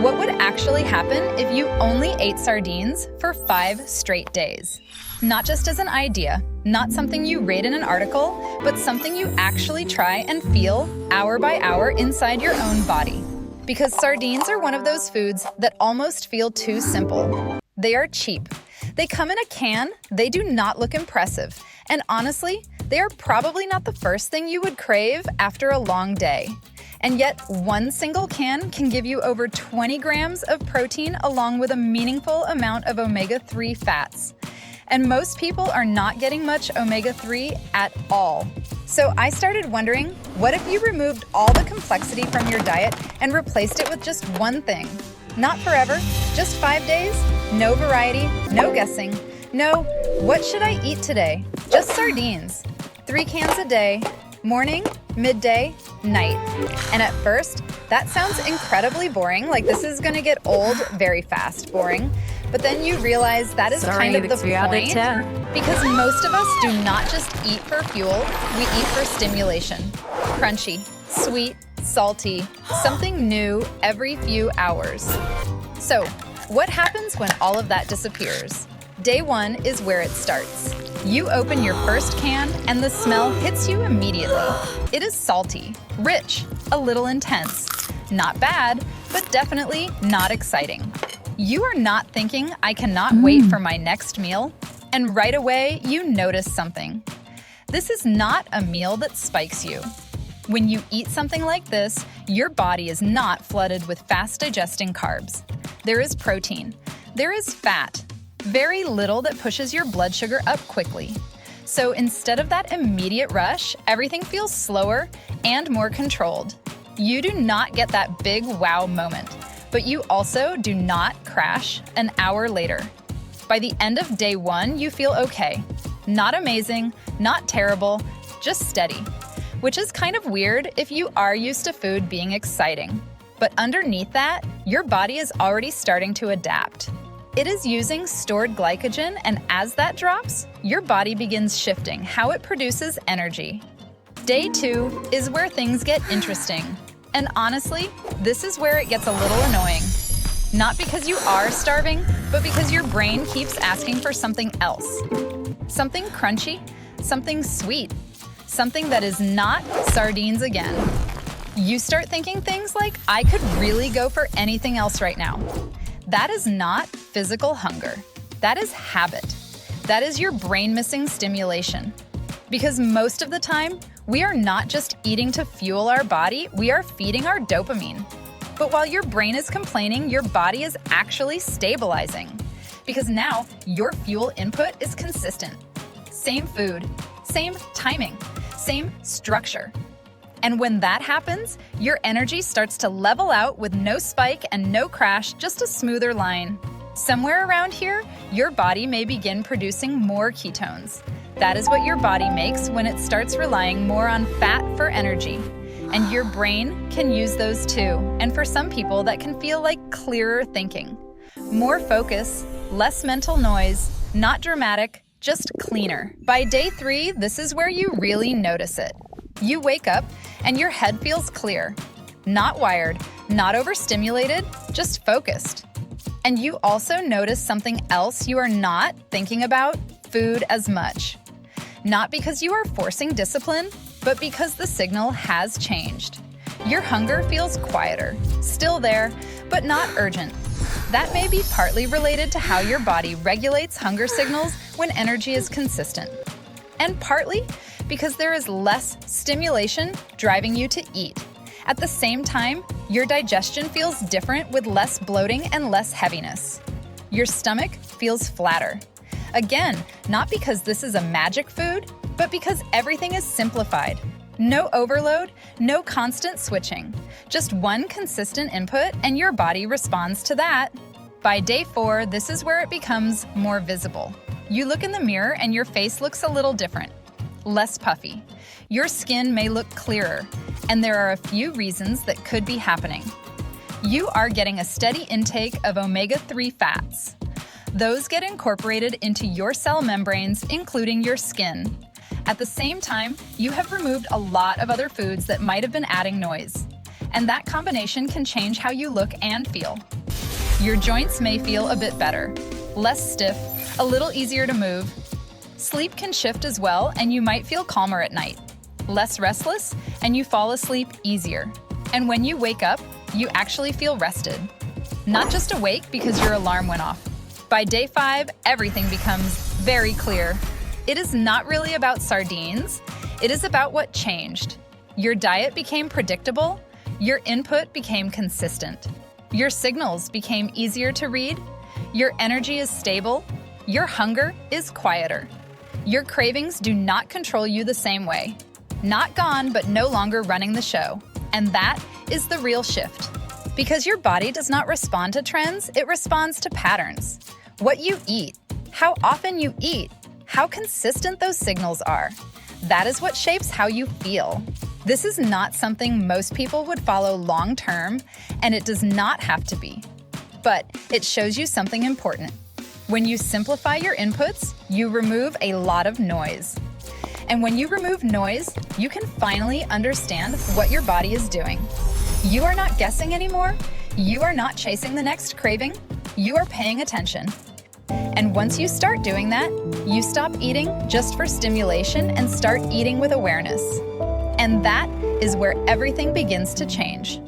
What would actually happen if you only ate sardines for 5 straight days? Not just as an idea, not something you read in an article, but something you actually try and feel hour by hour inside your own body. Because sardines are one of those foods that almost feel too simple. They are cheap. They come in a can, they do not look impressive, and honestly, they are probably not the first thing you would crave after a long day. And yet, one single can give you over 20 grams of protein along with a meaningful amount of omega-3 fats. And most people are not getting much omega-3 at all. So I started wondering, what if you removed all the complexity from your diet and replaced it with just one thing? Not forever, just 5 days, no variety, no guessing. No, what should I eat today? Just sardines. 3 cans a day, morning, midday, night. And at first, that sounds incredibly boring, like this is gonna get old very fast, boring. But then you realize that is kind of the point, because most of us do not just eat for fuel, we eat for stimulation. Crunchy, sweet, salty, something new every few hours. So, what happens when all of that disappears? Day 1 is where it starts. You open your first can and the smell hits you immediately. It is salty, rich, a little intense. Not bad, but definitely not exciting. You are not thinking, I cannot wait for my next meal, and right away you notice something. This is not a meal that spikes you. When you eat something like this, your body is not flooded with fast-digesting carbs. There is protein. There is fat. Very little that pushes your blood sugar up quickly. So instead of that immediate rush, everything feels slower and more controlled. You do not get that big wow moment, but you also do not crash an hour later. By the end of day 1, you feel okay. Not amazing, not terrible, just steady. Which is kind of weird if you are used to food being exciting. But underneath that, your body is already starting to adapt. It is using stored glycogen, and as that drops, your body begins shifting how it produces energy. Day 2 is where things get interesting. And honestly, this is where it gets a little annoying. Not because you are starving, but because your brain keeps asking for something else. Something crunchy, something sweet, something that is not sardines again. You start thinking things like, I could really go for anything else right now. That is not physical hunger. That is habit. That is your brain missing stimulation. Because most of the time, we are not just eating to fuel our body, we are feeding our dopamine. But while your brain is complaining, your body is actually stabilizing. Because now, your fuel input is consistent. Same food, same timing, same structure. And when that happens, your energy starts to level out with no spike and no crash, just a smoother line. Somewhere around here, your body may begin producing more ketones. That is what your body makes when it starts relying more on fat for energy. And your brain can use those too. And for some people, that can feel like clearer thinking. More focus, less mental noise, not dramatic, just cleaner. By day 3, this is where you really notice it. You wake up and your head feels clear. Not wired, not overstimulated, just focused. And you also notice something else you are not thinking about, food as much. Not because you are forcing discipline, but because the signal has changed. Your hunger feels quieter, still there, but not urgent. That may be partly related to how your body regulates hunger signals when energy is consistent. And partly because there is less stimulation driving you to eat. At the same time, your digestion feels different with less bloating and less heaviness. Your stomach feels flatter. Again, not because this is a magic food, but because everything is simplified. No overload, no constant switching. Just one consistent input and your body responds to that. By day 4, this is where it becomes more visible. You look in the mirror and your face looks a little different. Less puffy. Your skin may look clearer, and there are a few reasons that could be happening. You are getting a steady intake of omega-3 fats. Those get incorporated into your cell membranes, including your skin. At the same time, you have removed a lot of other foods that might have been adding noise. and that combination can change how you look and feel. Your joints may feel a bit better, less stiff, a little easier to move. Sleep can shift as well, and you might feel calmer at night, less restless, and you fall asleep easier. And when you wake up, you actually feel rested. Not just awake because your alarm went off. By day 5, everything becomes very clear. It is not really about sardines. It is about what changed. Your diet became predictable. Your input became consistent. Your signals became easier to read. Your energy is stable. Your hunger is quieter. Your cravings do not control you the same way. Not gone, but no longer running the show. And that is the real shift. Because your body does not respond to trends, it responds to patterns. What you eat, how often you eat, how consistent those signals are. That is what shapes how you feel. This is not something most people would follow long term, and it does not have to be. But it shows you something important. When you simplify your inputs, you remove a lot of noise. And when you remove noise, you can finally understand what your body is doing. You are not guessing anymore. You are not chasing the next craving. You are paying attention. And once you start doing that, you stop eating just for stimulation and start eating with awareness. And that is where everything begins to change.